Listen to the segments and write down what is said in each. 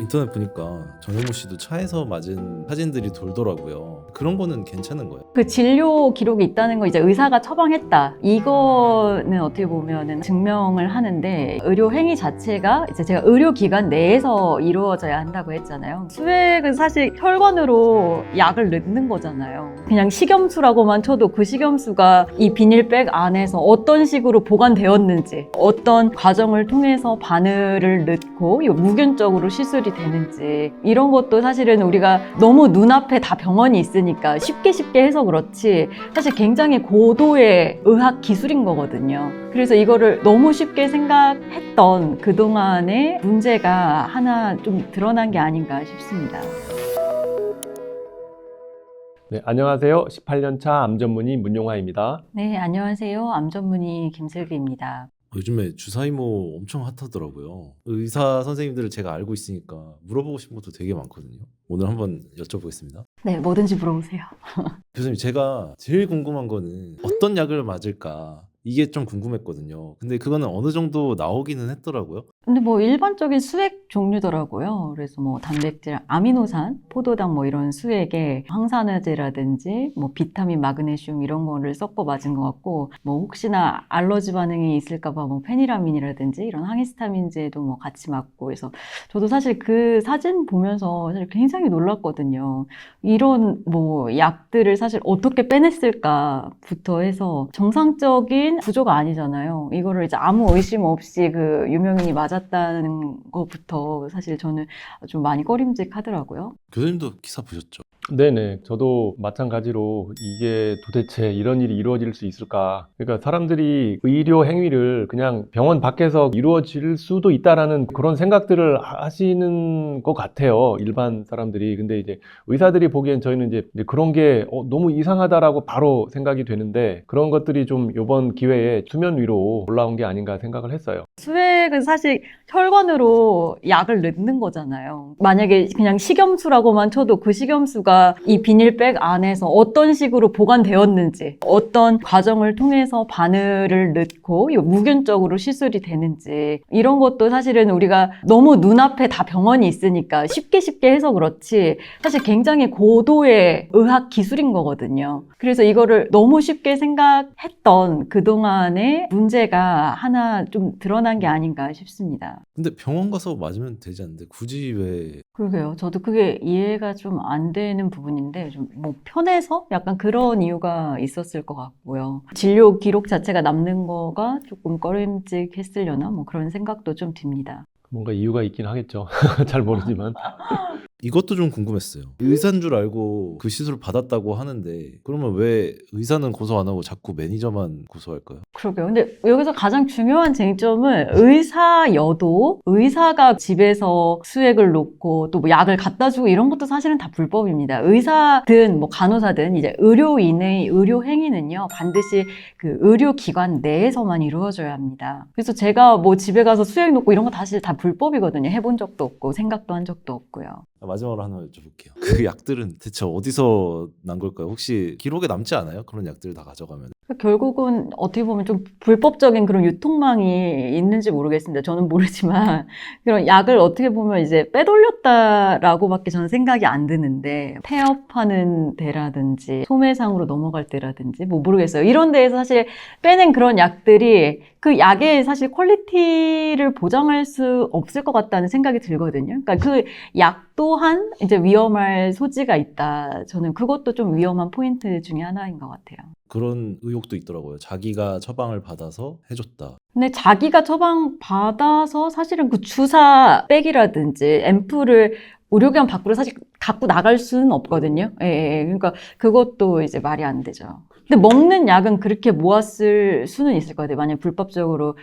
인터넷 보니까 전현무 씨도 차에서 맞은 사진들이 돌더라고요. 그런 거는 괜찮은 거예요? 그 진료 기록이 있다는 거 이제 의사가 처방했다. 이거는 어떻게 보면은 증명을 하는데 의료 행위 자체가 이제 제가 의료기관 내에서 이루어져야 한다고 했잖아요. 수액은 사실 혈관으로 약을 넣는 거잖아요. 그냥 식염수라고만 쳐도 그 식염수가 이 비닐백 안에서 어떤 식으로 보관되었는지, 어떤 과정을 통해서 바늘을 넣고 무균적으로 시술이 되는지 이런 것도 사실은 우리가 너무 눈앞에 다 병원이 있으니까 쉽게 해서 그렇지 사실 굉장히 고도의 의학 기술인 거거든요. 그래서 이거를 너무 쉽게 생각했던 그동안의 문제가 하나 좀 드러난 게 아닌가 싶습니다. 네, 안녕하세요. 18년차 암 전문의 문용화입니다. 네, 안녕하세요. 암 전문의 김슬기입니다. 요즘에 주사이모 엄청 핫하더라고요. 의사 선생님들을 제가 알고 있으니까 물어보고 싶은 것도 되게 많거든요. 오늘 한번 여쭤보겠습니다. 네, 뭐든지 물어보세요. 교수님, 제가 제일 궁금한 거는 어떤 약을 맞을까? 이게 좀 궁금했거든요. 근데 그거는 어느 정도 나오기는 했더라고요. 근데 뭐 일반적인 수액 종류더라고요. 그래서 뭐 단백질, 아미노산, 포도당 뭐 이런 수액에 항산화제라든지 뭐 비타민, 마그네슘 이런 거를 섞어 맞은 것 같고 뭐 혹시나 알러지 반응이 있을까봐 뭐 페니라민이라든지 이런 항히스타민제도 뭐 같이 맞고 그래서 저도 사실 그 사진 보면서 사실 굉장히 놀랐거든요. 이런 뭐 약들을 사실 어떻게 빼냈을까부터 해서 정상적인 구조가 아니잖아요. 이거를 이제 아무 의심 없이 그 유명인이 맞았다는 것부터 사실 저는 좀 많이 꺼림직하더라고요. 교수님도 기사 보셨죠? 네네, 저도 마찬가지로 이게 도대체 이런 일이 이루어질 수 있을까? 그러니까 사람들이 의료 행위를 그냥 병원 밖에서 이루어질 수도 있다라는 그런 생각들을 하시는 것 같아요. 일반 사람들이. 근데 이제 의사들이 보기엔 저희는 이제 그런 게 너무 이상하다라고 바로 생각이 되는데 그런 것들이 좀 이번 기회에 수면 위로 올라온 게 아닌가 생각을 했어요. 수액은 사실 혈관으로 약을 넣는 거잖아요. 만약에 그냥 식염수라고만 쳐도 그 식염수가 이 비닐백 안에서 어떤 식으로 보관되었는지, 어떤 과정을 통해서 바늘을 넣고 무균적으로 시술이 되는지 이런 것도 사실은 우리가 너무 눈앞에 다 병원이 있으니까 쉽게 해서 그렇지 사실 굉장히 고도의 의학 기술인 거거든요. 그래서 이거를 너무 쉽게 생각했던 그동안의 문제가 하나 좀 드러난 게 아닌가 싶습니다. 근데 병원 가서 맞으면 되지 않는데 굳이 왜? 그러게요. 저도 그게 이해가 좀 안 되는 부분인데 좀 뭐 편해서 약간 그런 이유가 있었을 것 같고요. 진료 기록 자체가 남는 거가 조금 꺼림직했으려나 뭐 그런 생각도 좀 듭니다. 뭔가 이유가 있긴 하겠죠. 잘 모르지만. 이것도 좀 궁금했어요. 의사인 줄 알고 그 시술을 받았다고 하는데 그러면 왜 의사는 고소 안 하고 자꾸 매니저만 고소할까요? 그러게요. 근데 여기서 가장 중요한 쟁점은 의사여도 의사가 집에서 수액을 놓고 또 뭐 약을 갖다 주고 이런 것도 사실은 다 불법입니다. 의사든 뭐 간호사든 이제 의료인의 의료 행위는요 반드시 그 의료기관 내에서만 이루어져야 합니다. 그래서 제가 뭐 집에 가서 수액 놓고 이런 거 사실 다 불법이거든요. 해본 적도 없고 생각도 한 적도 없고요. 마지막으로 하나 여쭤볼게요. 그 약들은 대체 어디서 난 걸까요? 혹시 기록에 남지 않아요? 그런 약들 다 가져가면. 결국은 어떻게 보면 좀 불법적인 그런 유통망이 있는지 모르겠습니다. 저는 모르지만 그런 약을 어떻게 보면 이제 빼돌렸다라고밖에 저는 생각이 안 드는데 폐업하는 데라든지 소매상으로 넘어갈 때라든지 뭐 모르겠어요. 이런 데에서 사실 빼낸 그런 약들이 그 약의 사실 퀄리티를 보장할 수 없을 것 같다는 생각이 들거든요. 그러니까 그 약 또한 이제 위험할 소지가 있다. 저는 그것도 좀 위험한 포인트 중에 하나인 것 같아요. 그런 의혹도 있더라고요. 자기가 처방을 받아서 해줬다. 근데 자기가 처방받아서 사실은 그 주사 백이라든지 앰플을 의료기관 밖으로 사실 갖고 나갈 수는 없거든요. 예. 그러니까 그것도 이제 말이 안 되죠. 근데 먹는 약은 그렇게 모았을 수는 있을 것 같아요. 만약 불법적으로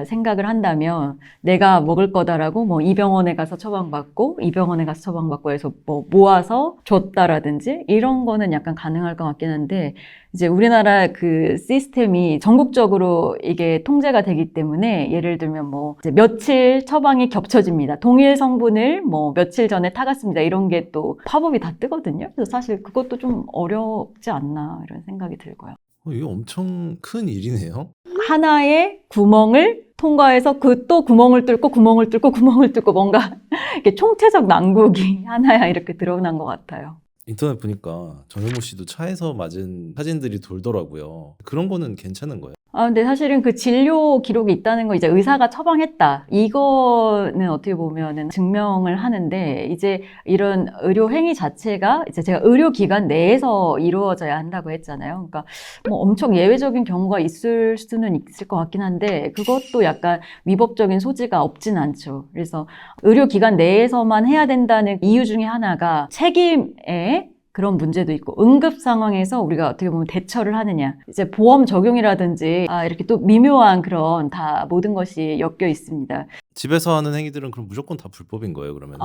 생각을 한다면 내가 먹을 거다라고 뭐 이 병원에 가서 처방받고 이 병원에 가서 처방받고 해서 뭐 모아서 줬다라든지 이런 거는 약간 가능할 것 같긴 한데 이제 우리나라 그 시스템이 전국적으로 이게 통제가 되기 때문에 예를 들면 뭐 이제 며칠 처방이 겹쳐집니다. 동일 성분을 뭐 며칠 전에 타갔습니다. 이런 게 또 팝업이 다 뜨거든요. 그래서 사실 그것도 좀 어렵지 않나 이런 생각이 들고요. 이게 엄청 큰 일이네요. 하나의 구멍을 통과해서 그 또 구멍을 뚫고 구멍을 뚫고 구멍을 뚫고 뭔가 이렇게 총체적 난국이 하나야 이렇게 드러난 것 같아요. 인터넷 보니까 전현무 씨도 차에서 맞은 사진들이 돌더라고요. 그런 거는 괜찮은 거예요? 근데 사실은 그 진료 기록이 있다는 거 이제 의사가 처방했다. 이거는 어떻게 보면은 증명을 하는데 이제 이런 의료 행위 자체가 이제 제가 의료기관 내에서 이루어져야 한다고 했잖아요. 그러니까 뭐 엄청 예외적인 경우가 있을 수는 있을 것 같긴 한데 그것도 약간 위법적인 소지가 없진 않죠. 그래서 의료기관 내에서만 해야 된다는 이유 중에 하나가 책임에 그런 문제도 있고 응급 상황에서 우리가 어떻게 보면 대처를 하느냐 이제 보험 적용이라든지 이렇게 또 미묘한 그런 다 모든 것이 엮여 있습니다. 집에서 하는 행위들은 그럼 무조건 다 불법인 거예요, 그러면?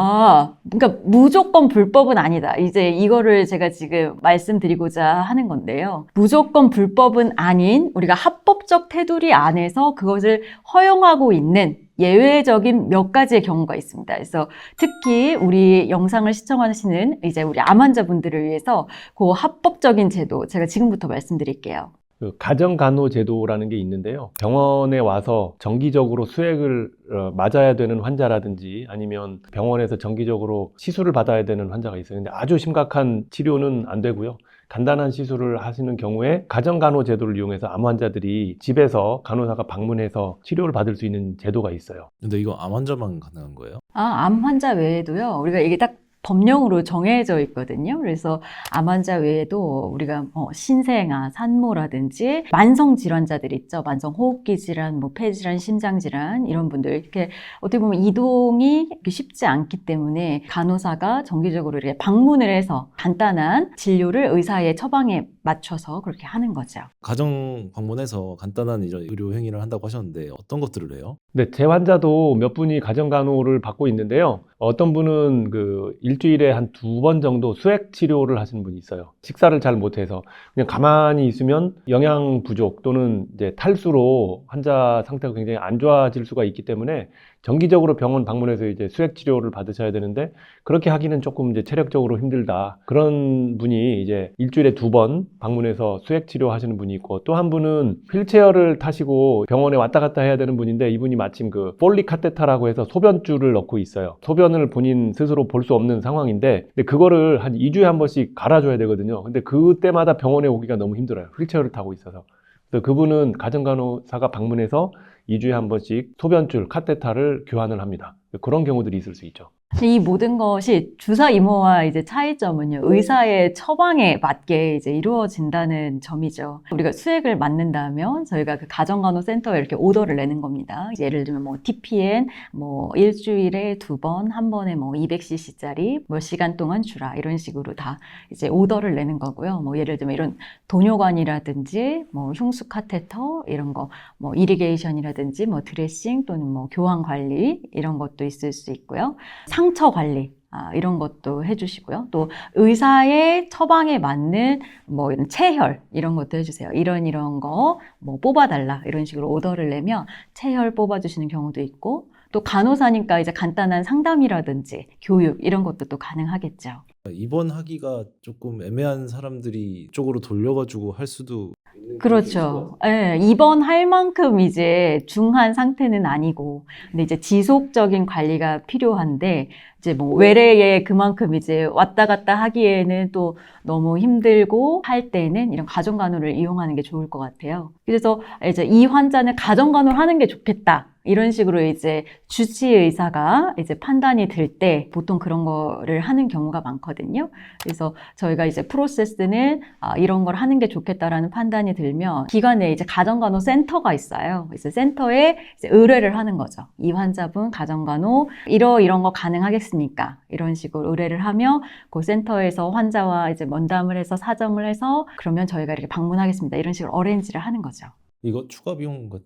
그러니까 무조건 불법은 아니다. 이제 이거를 제가 지금 말씀드리고자 하는 건데요. 무조건 불법은 아닌 우리가 합법적 테두리 안에서 그것을 허용하고 있는 예외적인 몇 가지의 경우가 있습니다. 그래서 특히 우리 영상을 시청하시는 이제 우리 암 환자분들을 위해서 그 합법적인 제도 제가 지금부터 말씀드릴게요. 그 가정간호제도라는 게 있는데요. 병원에 와서 정기적으로 수액을 맞아야 되는 환자라든지 아니면 병원에서 정기적으로 시술을 받아야 되는 환자가 있어요. 근데 아주 심각한 치료는 안 되고요. 간단한 시술을 하시는 경우에 가정간호제도를 이용해서 암 환자들이 집에서 간호사가 방문해서 치료를 받을 수 있는 제도가 있어요. 근데 이거 암 환자만 가능한 거예요? 암 환자 외에도요. 우리가 이게 딱 법령으로 정해져 있거든요. 그래서 암 환자 외에도 우리가 신생아, 산모라든지 만성 질환자들 있죠. 만성 호흡기 질환, 뭐 폐질환, 심장 질환 이런 분들 이렇게 어떻게 보면 이동이 쉽지 않기 때문에 간호사가 정기적으로 이렇게 방문을 해서 간단한 진료를 의사의 처방에 맞춰서 그렇게 하는 거죠. 가정 방문해서 간단한 이런 의료 행위를 한다고 하셨는데 어떤 것들을 해요? 네, 제 환자도 몇 분이 가정간호를 받고 있는데요. 어떤 분은 그 일주일에 한 2번 정도 수액 치료를 하시는 분이 있어요. 식사를 잘 못해서 그냥 가만히 있으면 영양 부족 또는 이제 탈수로 환자 상태가 굉장히 안 좋아질 수가 있기 때문에 정기적으로 병원 방문해서 이제 수액 치료를 받으셔야 되는데 그렇게 하기는 조금 이제 체력적으로 힘들다. 그런 분이 이제 일주일에 2번 방문해서 수액 치료하시는 분이 있고 또 한 분은 휠체어를 타시고 병원에 왔다 갔다 해야 되는 분인데 이분이 마침 그 폴리 카테타라고 해서 소변줄을 넣고 있어요. 소변을 본인 스스로 볼 수 없는 상황인데 근데 그거를 한 2주에 한 번씩 갈아줘야 되거든요. 근데 그때마다 병원에 오기가 너무 힘들어요. 휠체어를 타고 있어서. 그래서 그분은 가정간호사가 방문해서 2주에 한 번씩 소변줄 카테타를 교환을 합니다. 그런 경우들이 있을 수 있죠. 이 모든 것이 주사 이모와 이제 차이점은요, 의사의 처방에 맞게 이제 이루어진다는 점이죠. 우리가 수액을 맞는다면 저희가 그 가정간호센터에 이렇게 오더를 내는 겁니다. 예를 들면 뭐 TPN 뭐 일주일에 2번, 한 번에 뭐 200cc짜리 몇 시간 동안 주라 이런 식으로 다 이제 오더를 내는 거고요. 뭐 예를 들면 이런 도뇨관이라든지 뭐 흉수 카테터 이런 거, 뭐 이리게이션이라든지 뭐 드레싱 또는 뭐 교환 관리 이런 것도 있을 수 있고요. 상처 관리 이런 것도 해주시고요. 또 의사의 처방에 맞는 뭐 이런 체혈 이런 것도 해주세요. 이런 거 뭐 뽑아달라 이런 식으로 오더를 내면 체혈 뽑아주시는 경우도 있고 또 간호사니까 이제 간단한 상담이라든지 교육 이런 것도 또 가능하겠죠. 입원하기가 조금 애매한 사람들이 이쪽으로 돌려가지고 할 수도 있는 그렇죠. 예, 입원할 만큼 이제 중한 상태는 아니고, 근데 이제 지속적인 관리가 필요한데, 이제 뭐 외래에 그만큼 이제 왔다 갔다 하기에는 또 너무 힘들고 할 때는 이런 가정간호를 이용하는 게 좋을 것 같아요. 그래서 이제 이 환자는 가정간호를 하는 게 좋겠다. 이런 식으로 이제 주치의사가 이제 판단이 들 때 보통 그런 거를 하는 경우가 많거든요. 그래서 저희가 이제 프로세스는 이런 걸 하는 게 좋겠다라는 판단이 들면 기관에 이제 가정간호 센터가 있어요. 이제 센터에 이제 의뢰를 하는 거죠. 이 환자분 가정간호 이런 거 가능하겠습니까? 이런 식으로 의뢰를 하며 그 센터에서 환자와 이제 면담을 해서 사정을 해서 그러면 저희가 이렇게 방문하겠습니다. 이런 식으로 어레인지를 하는 거죠. 이거 추가 비용 같은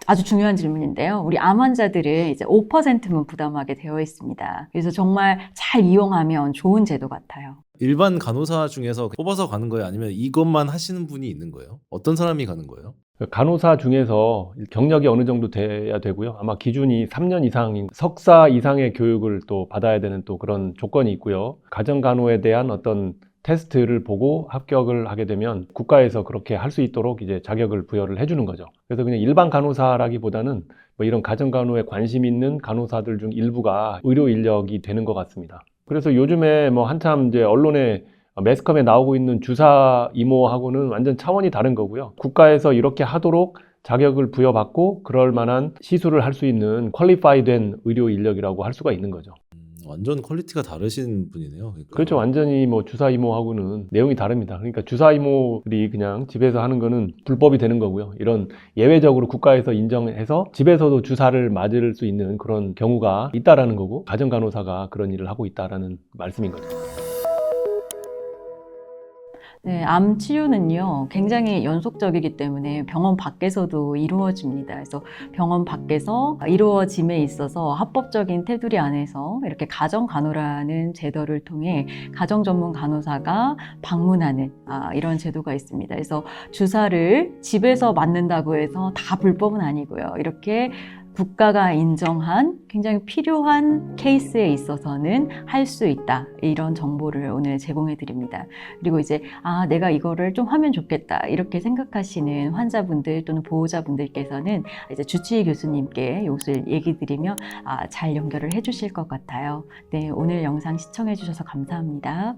아주 중요한 질문인데요. 우리 암 환자들은 이제 5%만 부담하게 되어 있습니다. 그래서 정말 잘 이용하면 좋은 제도 같아요. 일반 간호사 중에서 뽑아서 가는 거예요? 아니면 이것만 하시는 분이 있는 거예요? 어떤 사람이 가는 거예요? 간호사 중에서 경력이 어느 정도 돼야 되고요. 아마 기준이 3년 이상인 석사 이상의 교육을 또 받아야 되는 또 그런 조건이 있고요. 가정간호에 대한 어떤 테스트를 보고 합격을 하게 되면 국가에서 그렇게 할 수 있도록 이제 자격을 부여를 해주는 거죠. 그래서 그냥 일반 간호사라기보다는 뭐 이런 가정간호에 관심 있는 간호사들 중 일부가 의료 인력이 되는 것 같습니다. 그래서 요즘에 뭐 한참 이제 언론에 매스컴에 나오고 있는 주사 이모하고는 완전 차원이 다른 거고요. 국가에서 이렇게 하도록 자격을 부여받고 그럴 만한 시술을 할 수 있는 퀄리파이된 의료 인력이라고 할 수가 있는 거죠. 완전 퀄리티가 다르신 분이네요. 그러니까. 그렇죠. 완전히 뭐 주사 이모하고는 내용이 다릅니다. 그러니까 주사 이모들이 그냥 집에서 하는 거는 불법이 되는 거고요. 이런 예외적으로 국가에서 인정해서 집에서도 주사를 맞을 수 있는 그런 경우가 있다라는 거고, 가정간호사가 그런 일을 하고 있다라는 말씀인 거죠. 네, 암 치료는요, 굉장히 연속적이기 때문에 병원 밖에서도 이루어집니다. 그래서 병원 밖에서 이루어짐에 있어서 합법적인 테두리 안에서 이렇게 가정간호라는 제도를 통해 가정 전문 간호사가 방문하는 이런 제도가 있습니다. 그래서 주사를 집에서 맞는다고 해서 다 불법은 아니고요. 이렇게 국가가 인정한 굉장히 필요한 케이스에 있어서는 할 수 있다. 이런 정보를 오늘 제공해 드립니다. 그리고 이제 내가 이거를 좀 하면 좋겠다. 이렇게 생각하시는 환자분들 또는 보호자분들께서는 이제 주치의 교수님께 이것을 얘기 드리면 잘 연결을 해 주실 것 같아요. 네, 오늘 영상 시청해 주셔서 감사합니다.